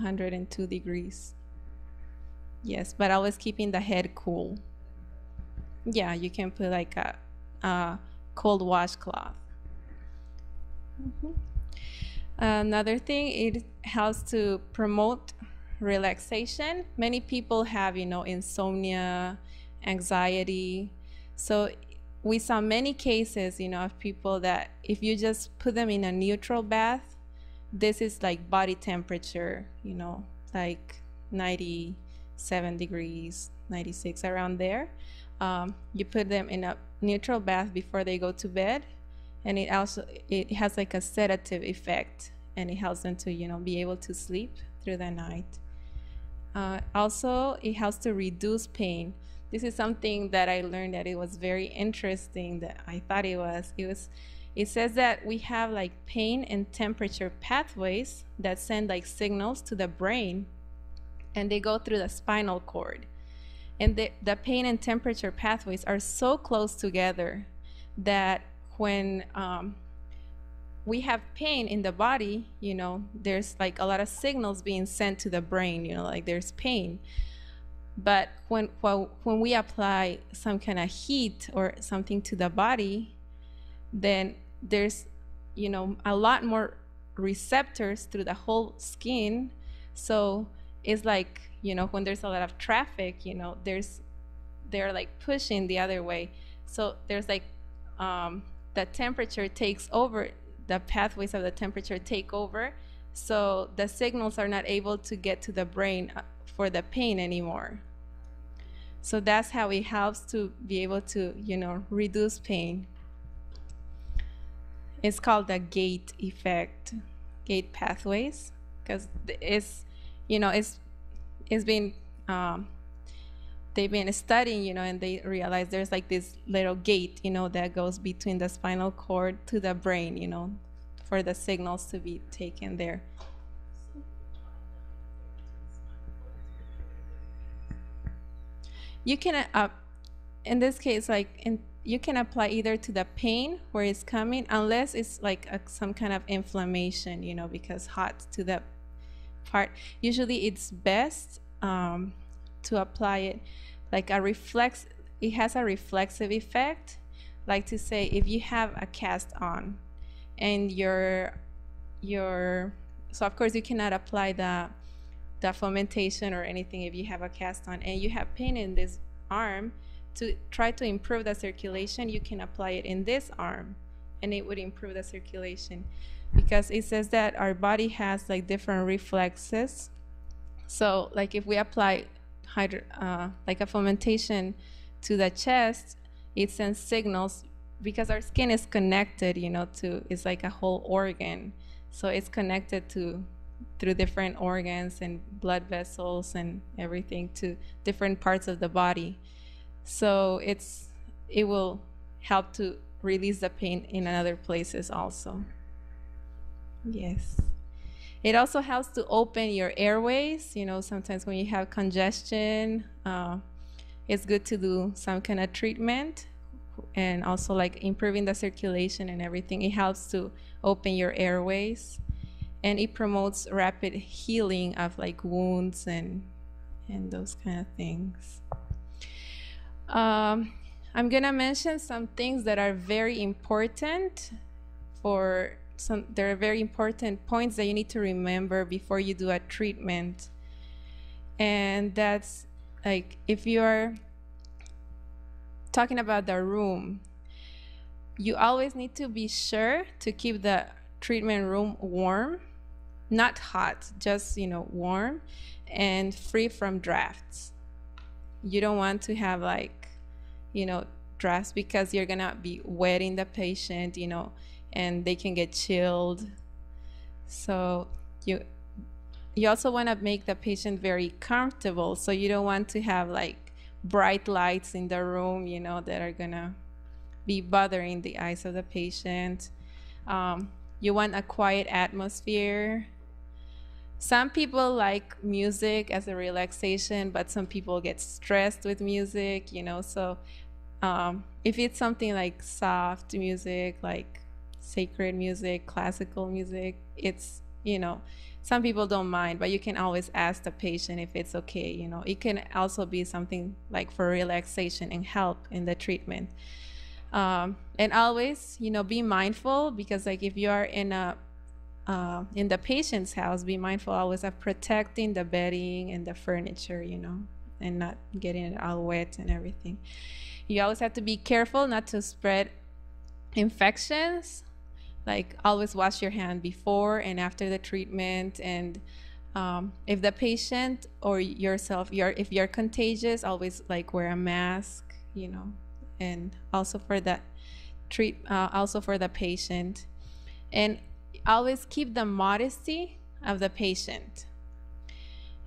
102 degrees. Yes, but always keeping the head cool. Yeah, you can put like a cold washcloth. Another thing, it helps to promote relaxation. Many people have, insomnia, anxiety. So we saw many cases, of people that if you just put them in a neutral bath, this is like body temperature, like 97 degrees, 96, around there. You put them in a neutral bath before they go to bed, and it has like a sedative effect, and it helps them to be able to sleep through the night. Also, it helps to reduce pain. This is something that I learned that it was very interesting, that I thought it says that we have like pain and temperature pathways that send like signals to the brain, and they go through the spinal cord. And the pain and temperature pathways are so close together that when we have pain in the body, there's like a lot of signals being sent to the brain, like there's pain. But when we apply some kind of heat or something to the body, then there's, a lot more receptors through the whole skin. So it's like, when there's a lot of traffic, they're like pushing the other way. So there's like, the temperature takes over, the pathways of the temperature take over. So the signals are not able to get to the brain for the pain anymore. So that's how it helps to be able to, reduce pain. It's called the gate effect, gate pathways, because it's been, they've been studying, and they realize there's like this little gate, that goes between the spinal cord to the brain, for the signals to be taken there. You can, in this case, you can apply either to the pain where it's coming, unless it's like some kind of inflammation, because hot to the part. Usually it's best to apply it like it has a reflexive effect. Like to say, if you have a cast on and so of course you cannot apply the fomentation or anything if you have a cast on and you have pain in this arm. To try to improve the circulation, you can apply it in this arm, and it would improve the circulation, because it says that our body has like different reflexes. So like if we apply like a fomentation to the chest, it sends signals, because our skin is connected, it's like a whole organ. So it's connected through different organs and blood vessels and everything to different parts of the body. So it will help to release the pain in other places also. Yes. It also helps to open your airways. Sometimes when you have congestion, it's good to do some kind of treatment, and also like improving the circulation and everything. It helps to open your airways, and it promotes rapid healing of like wounds and those kind of things. I'm gonna mention some things that are very important there are very important points that you need to remember before you do a treatment. And that's like, if you're talking about the room, you always need to be sure to keep the treatment room warm, not hot, just warm and free from drafts. You don't want to have like drafts, because you're gonna be wetting the patient, and they can get chilled. So you also want to make the patient very comfortable. So you don't want to have like bright lights in the room, that are gonna be bothering the eyes of the patient. You want a quiet atmosphere. Some people like music as a relaxation, but some people get stressed with music, so if it's something like soft music, like sacred music, classical music, it's some people don't mind, but you can always ask the patient if it's okay. You know, it can also be something like for relaxation and help in the treatment. And always, you know, be mindful, because like if you are in the patient's house, be mindful always of protecting the bedding and the furniture, you know, and not getting it all wet and everything. You always have to be careful not to spread infections. Like always wash your hand before and after the treatment. And if the patient or yourself, if you're contagious, always like wear a mask, you know, and also for that also for the patient. And always keep the modesty of the patient.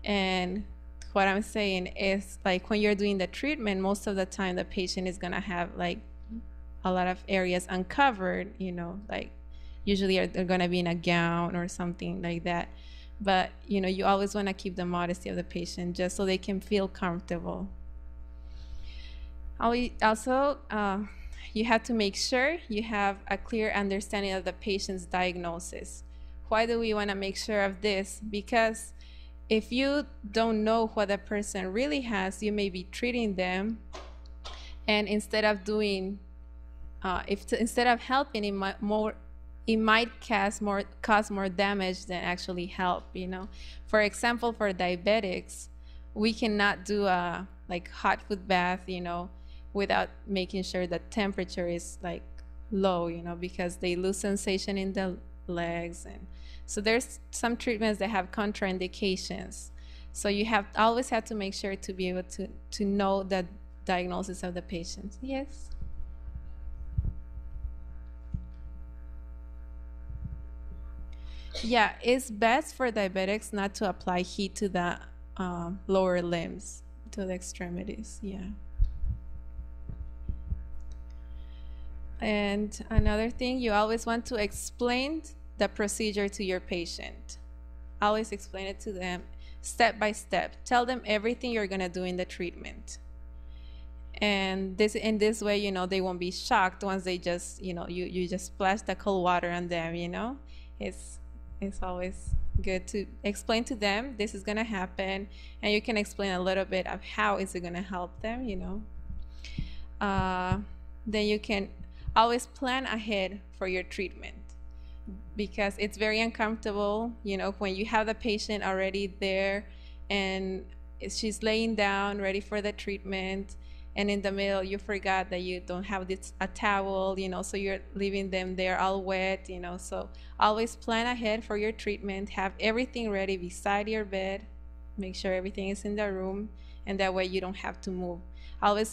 And what I'm saying is, like when you're doing the treatment, most of the time the patient is gonna have like a lot of areas uncovered, you know, like usually they're gonna be in a gown or something like that. But you know, you always want to keep the modesty of the patient just so they can feel comfortable. Also, you have to make sure you have a clear understanding of the patient's diagnosis. Why do we want to make sure of this? Because if you don't know what the person really has, you may be treating them, and instead of doing, instead of helping, it might cause more damage than actually help. You know, for example, for diabetics, we cannot do a like hot foot bath, you know, without making sure the temperature is like low, you know, because they lose sensation in the legs. And so there's some treatments that have contraindications. So you always have to make sure to be able to know the diagnosis of the patient. Yes. Yeah, it's best for diabetics not to apply heat to the lower limbs, to the extremities. Yeah. And another thing, you always want to explain the procedure to your patient. Always explain it to them step by step. Tell them everything you're gonna do in the treatment. And in this way, you know, they won't be shocked once they just, you know, you just splash the cold water on them, you know. It's always good to explain to them this is gonna happen, and you can explain a little bit of how is it gonna help them, you know. Then you can always plan ahead for your treatment, because it's very uncomfortable, you know, when you have the patient already there and she's laying down ready for the treatment, and in the middle you forgot that you don't have a towel, you know, so you're leaving them there all wet, you know. So always plan ahead for your treatment, have everything ready beside your bed, make sure everything is in the room, and that way you don't have to move.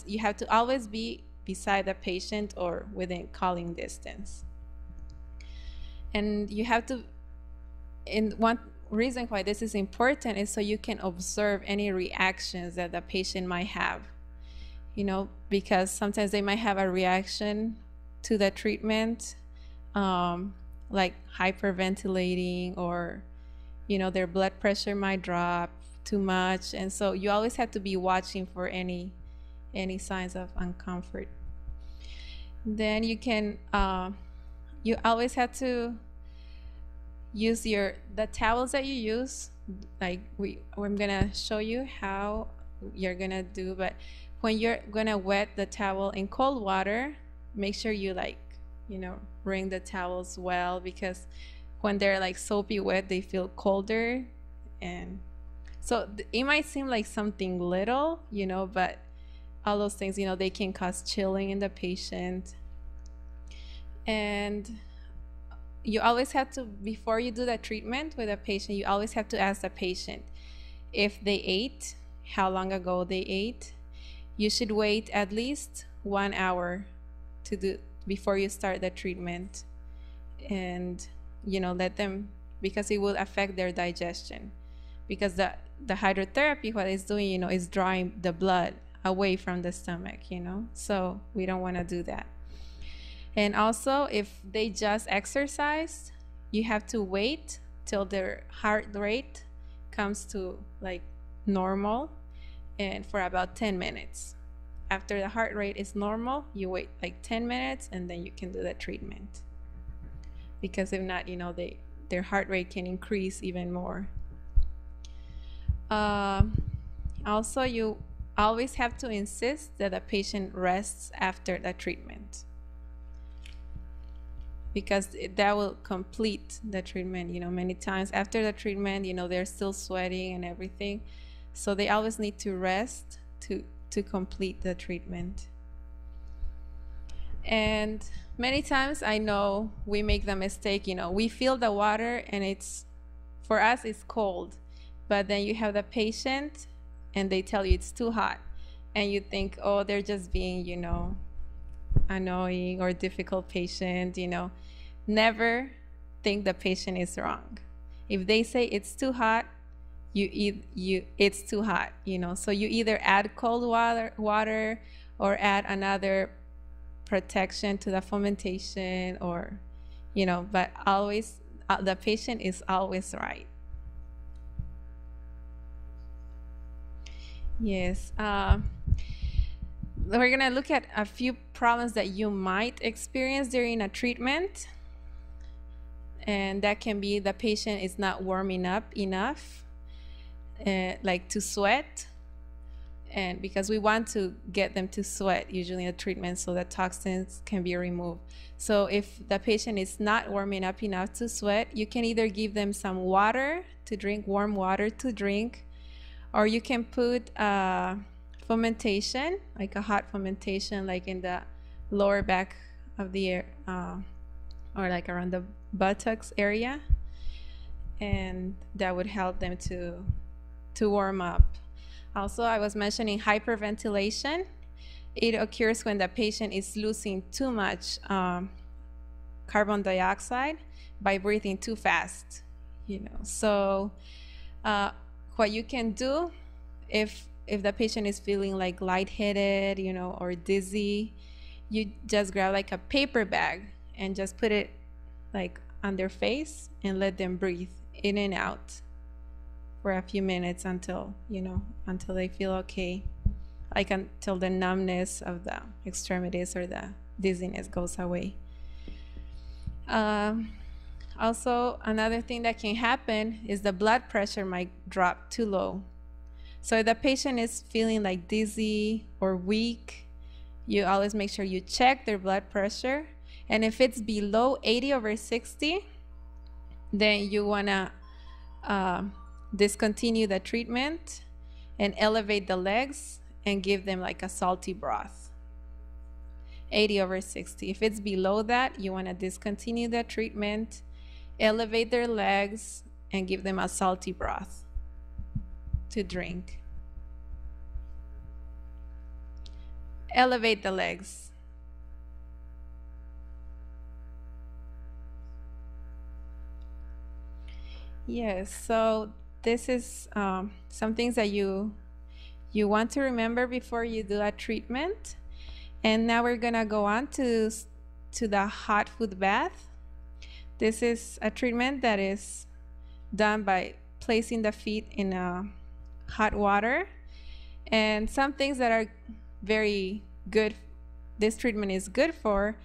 You have to always be beside the patient or within calling distance. And you have to, and one reason why this is important is so you can observe any reactions that the patient might have, you know, because sometimes they might have a reaction to the treatment, like hyperventilating, or, you know, their blood pressure might drop too much. And so you always have to be watching for any signs of uncomfort. Then you can, you always have to use the towels that you use. Like I'm gonna show you how you're gonna do, but when you're gonna wet the towel in cold water, make sure you wring the towels well, because when they're like soapy wet, they feel colder. And so it might seem like something little, you know, but all those things, you know, they can cause chilling in the patient. And you always have to, before you do the treatment with a patient, you always have to ask the patient if they ate, how long ago they ate. You should wait at least 1 hour before you start the treatment, and, you know, let them, because it will affect their digestion, because the hydrotherapy, what it's doing, you know, is drawing the blood away from the stomach, you know, so we don't want to do that. And also, if they just exercised, you have to wait till their heart rate comes to like normal, and for about 10 minutes. After the heart rate is normal, you wait like 10 minutes, and then you can do the treatment. Because if not, you know, they their heart rate can increase even more. Also, you always have to insist that the patient rests after the treatment, because that will complete the treatment. Many times after the treatment, they're still sweating and everything. So they always need to rest to complete the treatment. And many times I know we make the mistake, we feel the water and for us it's cold, but then you have the patient and they tell you it's too hot, and you think, oh, they're just being, annoying or difficult patient. Never think the patient is wrong. If they say it's too hot, it's too hot. So you either add cold water or add another protection to the fomentation, or but always the patient is always right. Yes. We're gonna look at a few problems that you might experience during a treatment, and that can be the patient is not warming up enough, like to sweat, and because we want to get them to sweat usually in a treatment so that toxins can be removed. So if the patient is not warming up enough to sweat, you can either give them some water to drink, warm water to drink, or you can put fomentation, like a hot fomentation, like in the lower back of the or like around the buttocks area, and that would help them to warm up. Also, I was mentioning hyperventilation. It occurs when the patient is losing too much carbon dioxide by breathing too fast. So what you can do if the patient is feeling like lightheaded, or dizzy, you just grab like a paper bag and just put it like on their face and let them breathe in and out for a few minutes until they feel okay, like until the numbness of the extremities or the dizziness goes away. Also, another thing that can happen is the blood pressure might drop too low. So if the patient is feeling like dizzy or weak, you always make sure you check their blood pressure. And if it's below 80/60, then you want to discontinue the treatment and elevate the legs and give them like a salty broth. 80/60. If it's below that, you want to discontinue the treatment, elevate their legs, and give them a salty broth to drink. Elevate the legs. Yes, so this is some things that you want to remember before you do a treatment. And now we're gonna go on to the hot foot bath. This is a treatment that is done by placing the feet in hot water. And some things that are very good, this treatment is good for,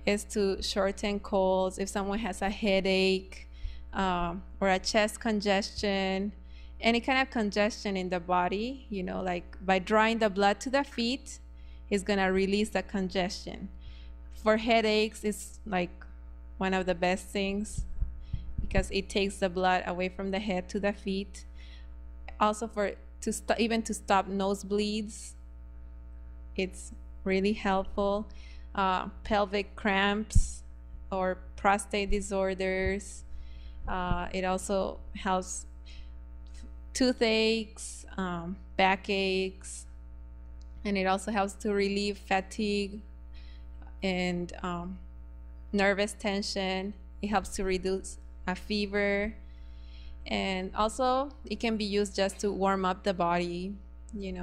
is to shorten colds. If someone has a headache or a chest congestion, any kind of congestion in the body, like by drawing the blood to the feet, is gonna release the congestion. For headaches, it's like one of the best things because it takes the blood away from the head to the feet. Also even to stop nosebleeds, it's really helpful. Pelvic cramps or prostate disorders. It also helps toothaches, backaches, and it also helps to relieve fatigue and nervous tension. It helps to reduce a fever, and also it can be used just to warm up the body,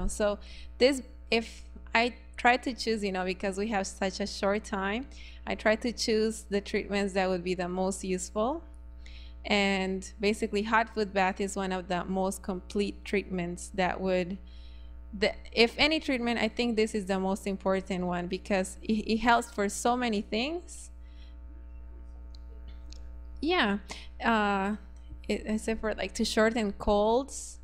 So if I try to choose, because we have such a short time, I try to choose the treatments that would be the most useful. And basically, hot foot bath is one of the most complete treatments if any treatment, I think this is the most important one because it helps for so many things. Yeah, uh, except for like to shorten colds,